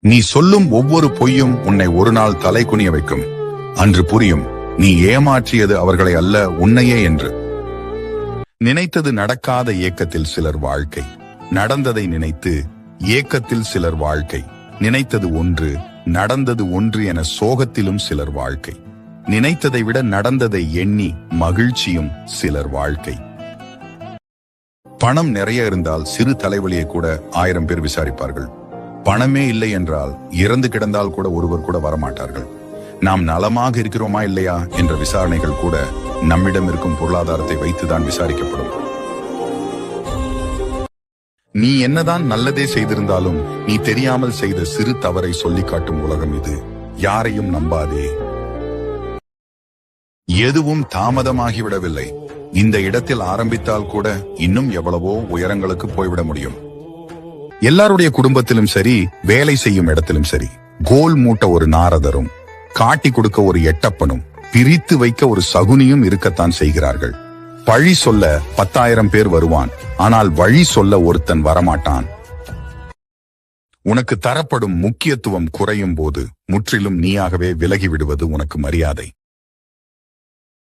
நீ சொல்லும் ஒவ்வொரு பொய்யும் உன்னை ஒரு நாள் தலை குனிய வைக்கும். அன்று புரியும் நீ ஏமாற்றியது அவர்களை அல்ல, உன்னையே என்று. நினைத்தது நடக்காத ஏக்கத்தில் சிலர் வாழ்க்கை, நடந்ததை நினைத்து ஏக்கத்தில் சிலர் வாழ்க்கை. நினைத்தது ஒன்று, நடந்தது ஒன்று என சோகத்திலும் சிலர் வாழ்க்கை. நினைத்ததை விட நடந்ததை எண்ணி மகிழ்ச்சியும் சிலர் வாழ்க்கை. பணம் நிறைய இருந்தால் சிறு தலைவலியை கூட 1000 பேர் விசாரிப்பார்கள். பணமே இல்லை என்றால் இறந்து கிடந்தால் கூட ஒருவர் கூட வரமாட்டார்கள். நாம் நலமாக இருக்கிறோமா இல்லையா என்ற விசாரணைகள் கூட நம்மிடம் இருக்கும் பொருளாதாரத்தை வைத்துதான் விசாரிக்கப்படும். நீ என்னதான் நல்லதே செய்திருந்தாலும் நீ தெரியாமல் செய்த சிறு தவறை சொல்லிக் காட்டும் உலகம் இது. யாரையும் நம்பாதே. எதுவும் தாமதமாகிவிடவில்லை. இந்த இடத்தில் ஆரம்பித்தால் கூட இன்னும் எவ்வளவோ உயரங்களுக்கு போய்விட முடியும். எல்லாருடைய குடும்பத்திலும் சரி, வேலை செய்யும் இடத்திலும் சரி, கோல் மூட்ட ஒரு நாரதரும், காட்டி கொடுக்க ஒரு எட்டப்பனும், பிரித்து வைக்க ஒரு சகுனியும் இருக்கத்தான் செய்கிறார்கள். பழி சொல்ல 10,000 பேர் வருவான், ஆனால் வழி சொல்ல ஒருத்தன் வரமாட்டான். உனக்கு தரப்படும் முக்கியத்துவம் குறையும் போது முற்றிலும் நீயாகவே விலகி விடுவது உனக்கு மரியாதை.